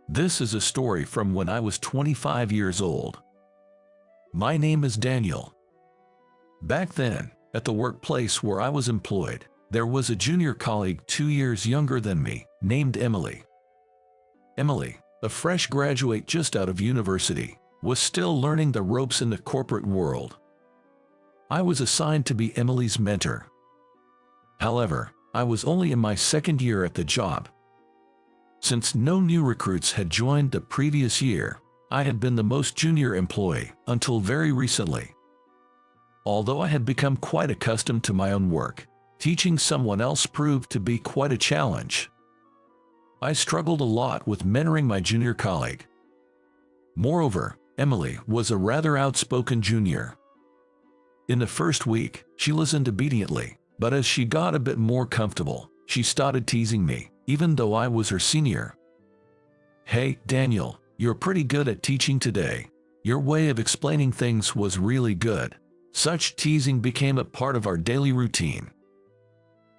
This is a story from when I was 25 years old. My name is Daniel. Back then, at the workplace where I was employed, there was a junior colleague 2 years younger than me, named Emily. Emily, a fresh graduate just out of university, was still learning the ropes in the corporate world. I was assigned to be Emily's mentor. However, I was only in my second year at the job. Since no new recruits had joined the previous year, I had been the most junior employee until very recently. Although I had become quite accustomed to my own work, teaching someone else proved to be quite a challenge. I struggled a lot with mentoring my junior colleague. Moreover, Emily was a rather outspoken junior. In the first week, she listened obediently, but as she got a bit more comfortable, she started teasing me, even though I was her senior. "Hey, Daniel, you're pretty good at teaching today. Your way of explaining things was really good." Such teasing became a part of our daily routine.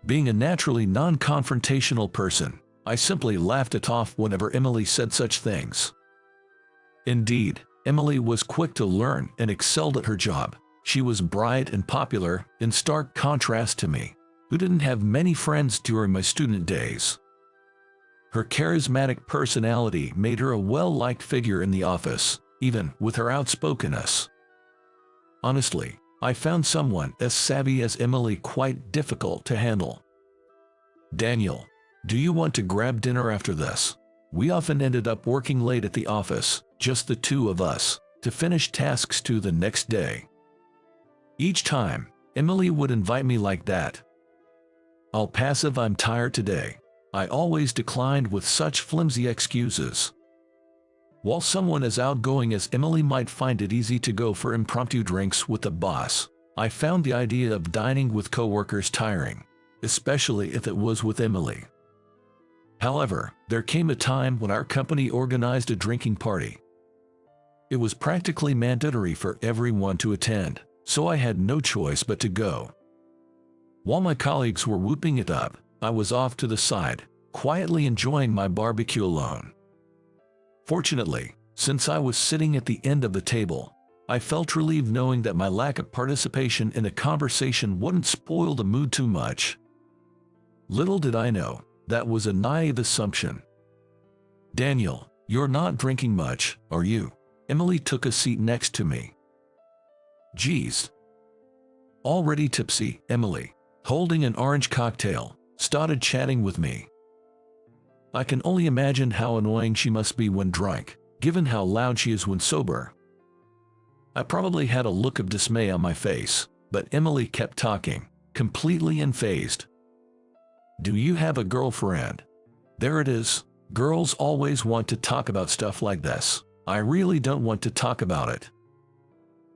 Being a naturally non-confrontational person, I simply laughed it off whenever Emily said such things. Indeed, Emily was quick to learn and excelled at her job. She was bright and popular, in stark contrast to me, who didn't have many friends during my student days. Her charismatic personality made her a well-liked figure in the office, even with her outspokenness. Honestly, I found someone as savvy as Emily quite difficult to handle. "Daniel, do you want to grab dinner after this?" We often ended up working late at the office, just the two of us, to finish tasks to the next day. Each time, Emily would invite me like that. "I'll pass if I'm tired today." I always declined with such flimsy excuses. While someone as outgoing as Emily might find it easy to go for impromptu drinks with the boss, I found the idea of dining with coworkers tiring, especially if it was with Emily. However, there came a time when our company organized a drinking party. It was practically mandatory for everyone to attend, so I had no choice but to go. While my colleagues were whooping it up, I was off to the side, quietly enjoying my barbecue alone. Fortunately, since I was sitting at the end of the table, I felt relieved knowing that my lack of participation in a conversation wouldn't spoil the mood too much. Little did I know, that was a naive assumption. "Daniel, you're not drinking much, are you?" Emily took a seat next to me. "Geez." Already tipsy, Emily, holding an orange cocktail, started chatting with me. I can only imagine how annoying she must be when drunk, given how loud she is when sober. I probably had a look of dismay on my face, but Emily kept talking, completely unfazed. "Do you have a girlfriend?" There it is. Girls always want to talk about stuff like this. I really don't want to talk about it.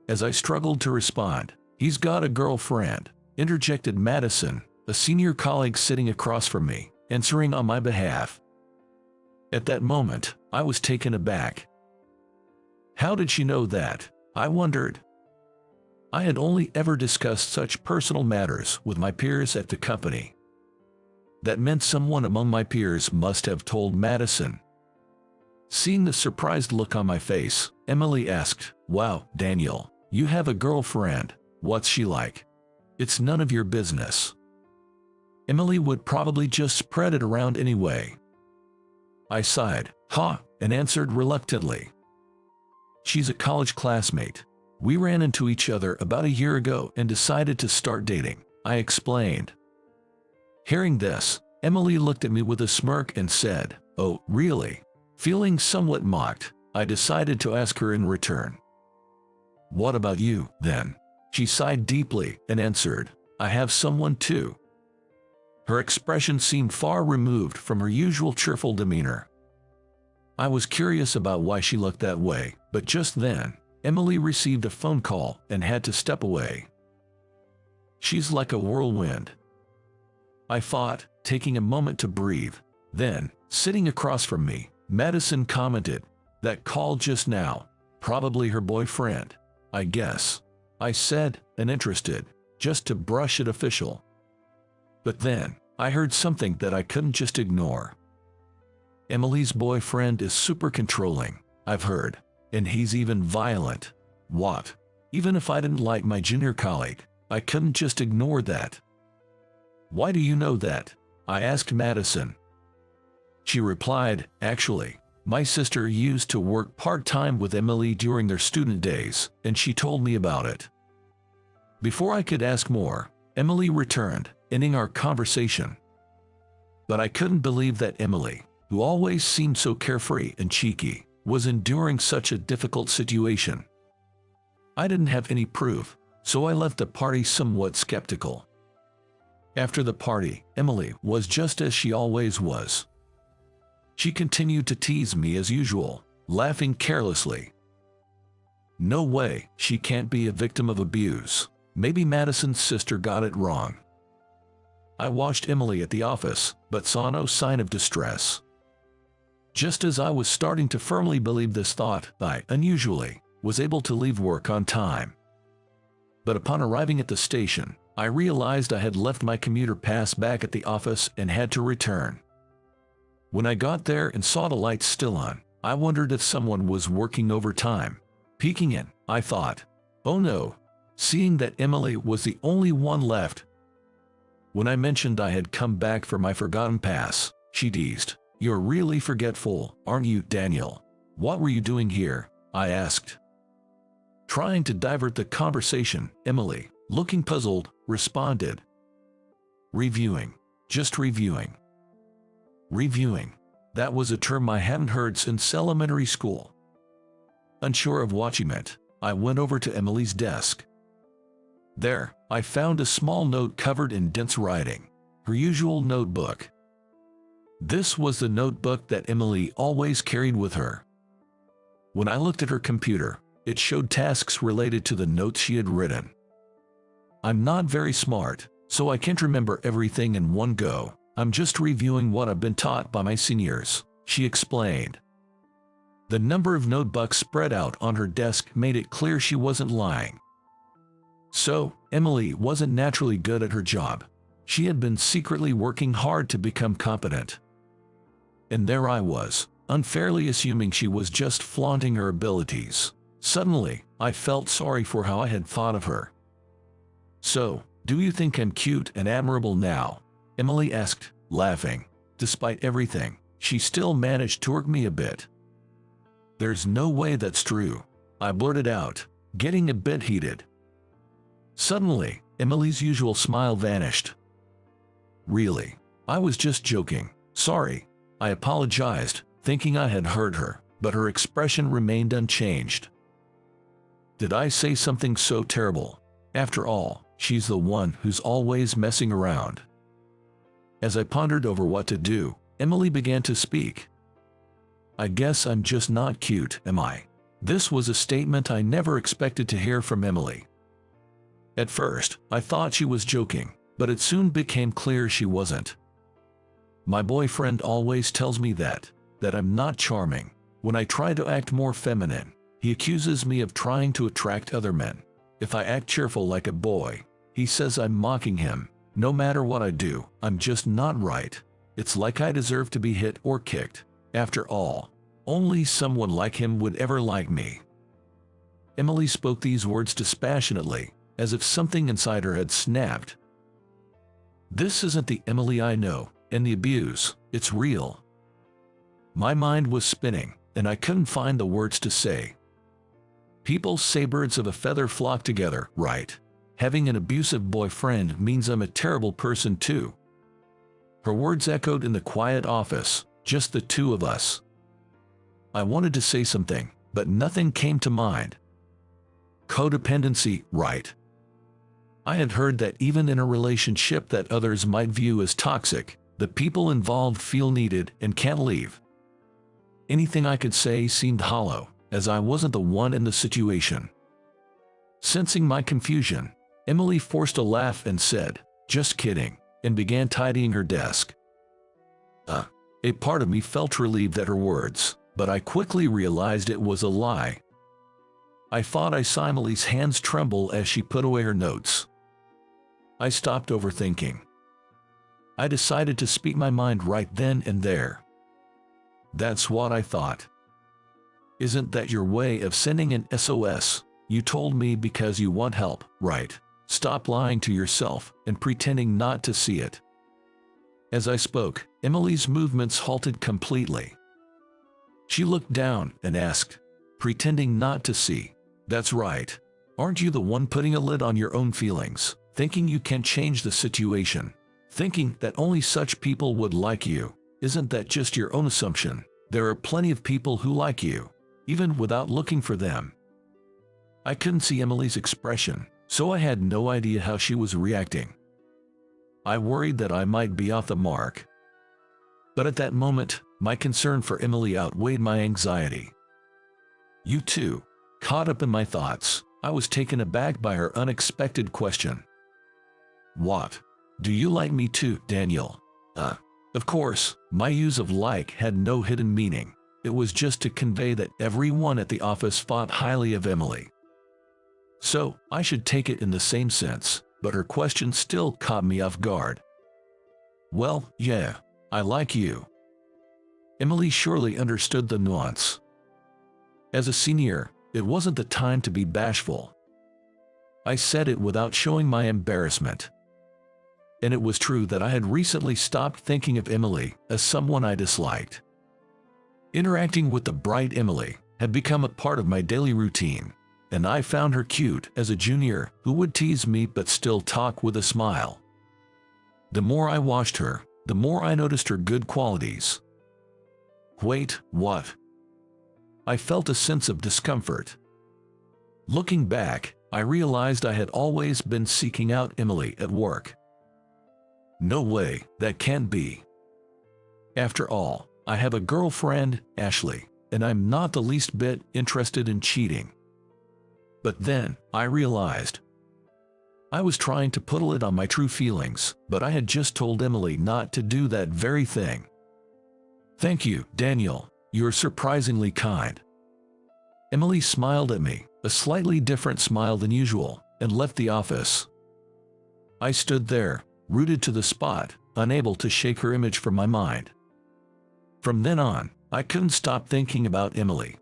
As I struggled to respond, "He's got a girlfriend," interjected Madison, a senior colleague sitting across from me, answering on my behalf. At that moment, I was taken aback. How did she know that? I wondered. I had only ever discussed such personal matters with my peers at the company. That meant someone among my peers must have told Madison. Seeing the surprised look on my face, Emily asked, "Wow, Daniel, you have a girlfriend. What's she like?" "It's none of your business." Emily would probably just spread it around anyway. I sighed, and answered reluctantly. "She's a college classmate. We ran into each other about a year ago and decided to start dating," I explained. Hearing this, Emily looked at me with a smirk and said, "Oh, really?" Feeling somewhat mocked, I decided to ask her in return. "What about you, then?" She sighed deeply and answered, "I have someone too." Her expression seemed far removed from her usual cheerful demeanor. I was curious about why she looked that way, but just then, Emily received a phone call and had to step away. "She's like a whirlwind," I thought, taking a moment to breathe. Then, sitting across from me, Madison commented, "That call just now, probably her boyfriend, I guess," I said, uninterested, just to brush it official. But then, I heard something that I couldn't just ignore. Emily's boyfriend is super controlling, I've heard, and he's even violent. What? Even if I didn't like my junior colleague, I couldn't just ignore that. Why do you know that? I asked Madison. She replied, actually, my sister used to work part-time with Emily during their student days, and she told me about it. Before I could ask more, Emily returned, ending our conversation. But I couldn't believe that Emily, who always seemed so carefree and cheeky, was enduring such a difficult situation. I didn't have any proof, so I left the party somewhat skeptical. After the party, Emily was just as she always was. She continued to tease me as usual, laughing carelessly. No way, she can't be a victim of abuse. Maybe Madison's sister got it wrong. I watched Emily at the office, but saw no sign of distress. Just as I was starting to firmly believe this thought, I, unusually, was able to leave work on time. But upon arriving at the station, I realized I had left my commuter pass back at the office and had to return. When I got there and saw the lights still on, I wondered if someone was working overtime. Peeking in, I thought, oh no, seeing that Emily was the only one left. When I mentioned I had come back for my forgotten pass, she teased, "You're really forgetful, aren't you, Daniel? What were you doing here?" I asked. Trying to divert the conversation, Emily, looking puzzled, responded, "Reviewing. Just reviewing." Reviewing. That was a term I hadn't heard since elementary school. Unsure of what she meant, I went over to Emily's desk. There, I found a small note covered in dense writing, her usual notebook. This was the notebook that Emily always carried with her. When I looked at her computer, it showed tasks related to the notes she had written. I'm not very smart, so I can't remember everything in one go. I'm just reviewing what I've been taught by my seniors, she explained. The number of notebooks spread out on her desk made it clear she wasn't lying. So, Emily wasn't naturally good at her job. She had been secretly working hard to become competent. And there I was, unfairly assuming she was just flaunting her abilities. Suddenly, I felt sorry for how I had thought of her. "So, do you think I'm cute and admirable now?" Emily asked, laughing. Despite everything, she still managed to irk me a bit. "There's no way that's true," I blurted out, getting a bit heated. Suddenly, Emily's usual smile vanished. "Really? I was just joking. Sorry," I apologized, thinking I had hurt her, but her expression remained unchanged. Did I say something so terrible? After all, she's the one who's always messing around. As I pondered over what to do, Emily began to speak. "I guess I'm just not cute, am I?" This was a statement I never expected to hear from Emily. At first, I thought she was joking, but it soon became clear she wasn't. My boyfriend always tells me that I'm not charming. When I try to act more feminine, he accuses me of trying to attract other men. If I act cheerful like a boy, he says I'm mocking him. No matter what I do, I'm just not right. It's like I deserve to be hit or kicked. After all, only someone like him would ever like me. Emily spoke these words dispassionately, as if something inside her had snapped. This isn't the Emily I know, and the abuse, it's real. My mind was spinning, and I couldn't find the words to say. People say birds of a feather flock together, right? Having an abusive boyfriend means I'm a terrible person too. Her words echoed in the quiet office, just the two of us. I wanted to say something, but nothing came to mind. Codependency, right? I had heard that even in a relationship that others might view as toxic, the people involved feel needed and can't leave. Anything I could say seemed hollow, as I wasn't the one in the situation. Sensing my confusion, Emily forced a laugh and said, "Just kidding," and began tidying her desk. A part of me felt relieved at her words, but I quickly realized it was a lie. I thought I saw Emily's hands tremble as she put away her notes. I stopped overthinking. I decided to speak my mind right then and there. That's what I thought. Isn't that your way of sending an SOS? You told me because you want help, right? Stop lying to yourself and pretending not to see it. As I spoke, Emily's movements halted completely. She looked down and asked, pretending not to see. That's right. Aren't you the one putting a lid on your own feelings, thinking you can change the situation, thinking that only such people would like you? Isn't that just your own assumption? There are plenty of people who like you, even without looking for them. I couldn't see Emily's expression, so I had no idea how she was reacting. I worried that I might be off the mark. But at that moment, my concern for Emily outweighed my anxiety. You too. Caught up in my thoughts, I was taken aback by her unexpected question. What? Do you like me too, Daniel? Of course, my use of like had no hidden meaning. It was just to convey that everyone at the office thought highly of Emily. So, I should take it in the same sense, but her question still caught me off guard. Well, yeah, I like you. Emily surely understood the nuance. As a senior, it wasn't the time to be bashful. I said it without showing my embarrassment. And it was true that I had recently stopped thinking of Emily as someone I disliked. Interacting with the bright Emily had become a part of my daily routine, and I found her cute as a junior who would tease me but still talk with a smile. The more I watched her, the more I noticed her good qualities. Wait, what? I felt a sense of discomfort. Looking back, I realized I had always been seeking out Emily at work. No way, that can't be. After all, I have a girlfriend, Ashley, and I'm not the least bit interested in cheating. But then, I realized. I was trying to put a lid on my true feelings, but I had just told Emily not to do that very thing. Thank you, Daniel. You're surprisingly kind. Emily smiled at me, a slightly different smile than usual, and left the office. I stood there, rooted to the spot, unable to shake her image from my mind. From then on, I couldn't stop thinking about Emily.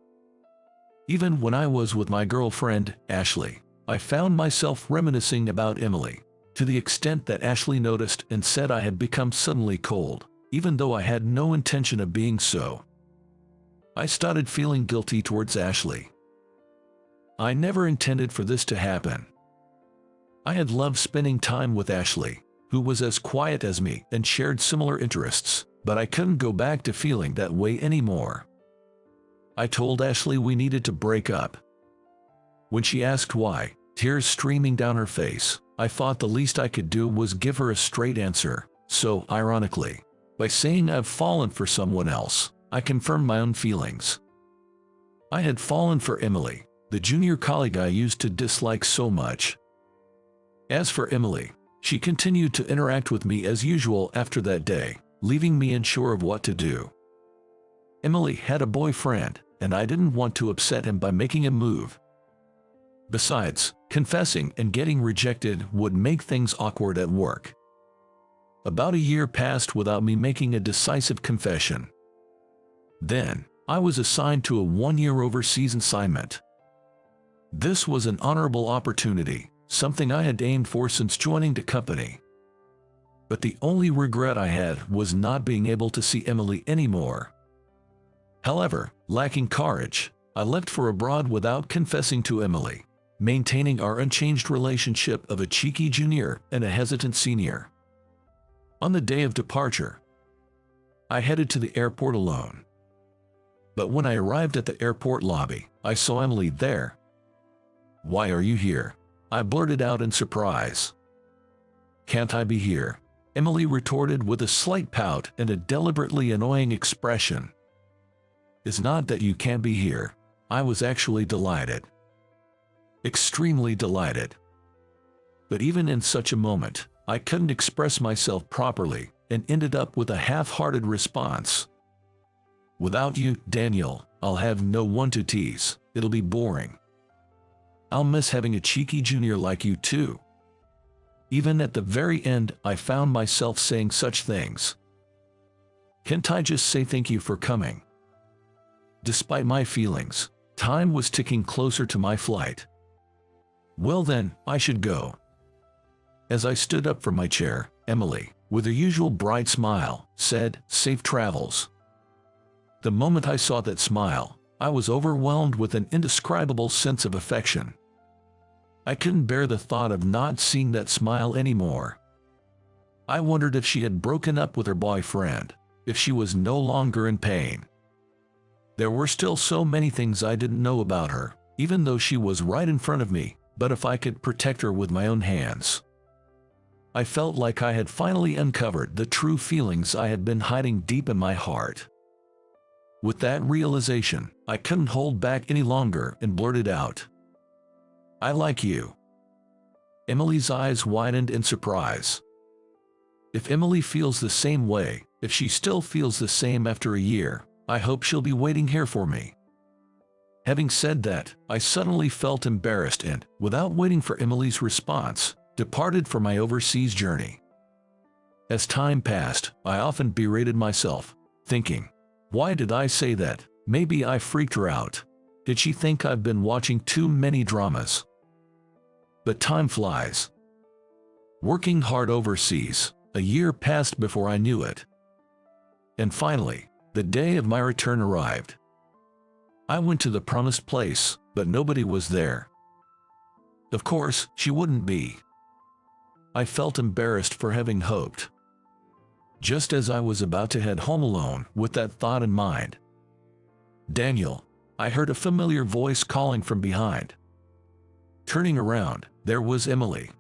Even when I was with my girlfriend, Ashley, I found myself reminiscing about Emily, to the extent that Ashley noticed and said I had become suddenly cold, even though I had no intention of being so. I started feeling guilty towards Ashley. I never intended for this to happen. I had loved spending time with Ashley, who was as quiet as me and shared similar interests, but I couldn't go back to feeling that way anymore. I told Ashley we needed to break up. When she asked why, tears streaming down her face, I thought the least I could do was give her a straight answer, so, ironically, by saying I've fallen for someone else, I confirmed my own feelings. I had fallen for Emily, the junior colleague I used to dislike so much. As for Emily, she continued to interact with me as usual after that day, leaving me unsure of what to do. Emily had a boyfriend, and I didn't want to upset him by making a move. Besides, confessing and getting rejected would make things awkward at work. About a year passed without me making a decisive confession. Then, I was assigned to a one-year overseas assignment. This was an honorable opportunity, something I had aimed for since joining the company. But the only regret I had was not being able to see Emily anymore. However, lacking courage, I left for abroad without confessing to Emily, maintaining our unchanged relationship of a cheeky junior and a hesitant senior. On the day of departure, I headed to the airport alone. But when I arrived at the airport lobby, I saw Emily there. "Why are you here?" I blurted out in surprise. "Can't I be here?" Emily retorted with a slight pout and a deliberately annoying expression. "It's not that you can't be here." I was actually delighted. Extremely delighted. But even in such a moment, I couldn't express myself properly and ended up with a half-hearted response. "Without you, Daniel, I'll have no one to tease. It'll be boring. I'll miss having a cheeky junior like you too." Even at the very end, I found myself saying such things. "Can't I just say thank you for coming?" Despite my feelings, time was ticking closer to my flight. Well then, I should go. As I stood up from my chair, Emily, with her usual bright smile, said, "Safe travels." The moment I saw that smile, I was overwhelmed with an indescribable sense of affection. I couldn't bear the thought of not seeing that smile anymore. I wondered if she had broken up with her boyfriend, if she was no longer in pain. There were still so many things I didn't know about her, even though she was right in front of me, but if I could protect her with my own hands. I felt like I had finally uncovered the true feelings I had been hiding deep in my heart. With that realization, I couldn't hold back any longer and blurted out, "I like you." Emily's eyes widened in surprise. If Emily feels the same way, if she still feels the same after a year, I hope she'll be waiting here for me. Having said that, I suddenly felt embarrassed and, without waiting for Emily's response, departed for my overseas journey. As time passed, I often berated myself, thinking, why did I say that? Maybe I freaked her out. Did she think I've been watching too many dramas? But time flies. Working hard overseas, a year passed before I knew it. And finally, the day of my return arrived. I went to the promised place, but nobody was there. Of course, she wouldn't be. I felt embarrassed for having hoped. Just as I was about to head home alone with that thought in mind, "Daniel," I heard a familiar voice calling from behind. Turning around, there was Emily.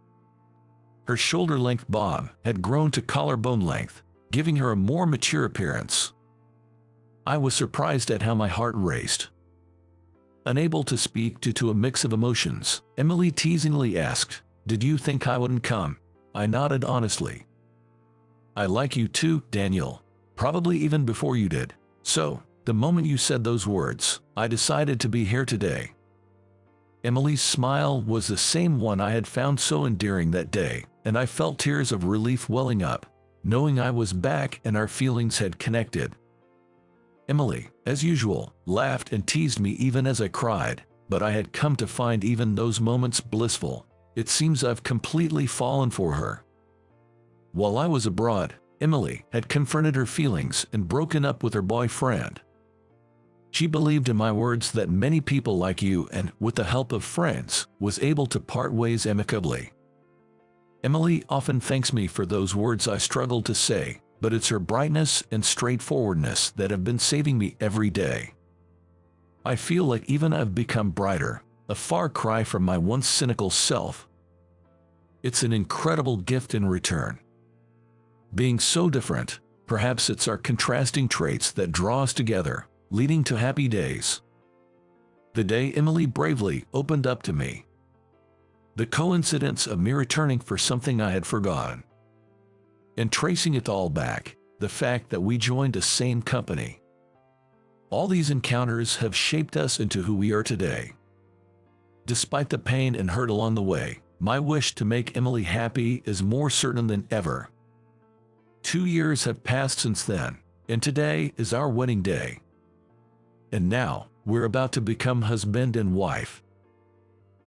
Her shoulder-length bob had grown to collarbone length, giving her a more mature appearance. I was surprised at how my heart raced. Unable to speak due to a mix of emotions, Emily teasingly asked, "Did you think I wouldn't come?" I nodded honestly. "I like you too, Daniel. Probably even before you did. So, the moment you said those words, I decided to be here today." Emily's smile was the same one I had found so endearing that day, and I felt tears of relief welling up, knowing I was back and our feelings had connected. Emily, as usual, laughed and teased me even as I cried, but I had come to find even those moments blissful. It seems I've completely fallen for her. While I was abroad, Emily had confronted her feelings and broken up with her boyfriend. She believed in my words that many people like you and, with the help of friends, was able to part ways amicably. Emily often thanks me for those words I struggled to say, but it's her brightness and straightforwardness that have been saving me every day. I feel like even I've become brighter, a far cry from my once cynical self. It's an incredible gift in return. Being so different, perhaps it's our contrasting traits that draw us together, leading to happy days. The day Emily bravely opened up to me. The coincidence of me returning for something I had forgotten. And tracing it all back, the fact that we joined the same company. All these encounters have shaped us into who we are today. Despite the pain and hurt along the way, my wish to make Emily happy is more certain than ever. 2 years have passed since then, and today is our wedding day. And now, we're about to become husband and wife.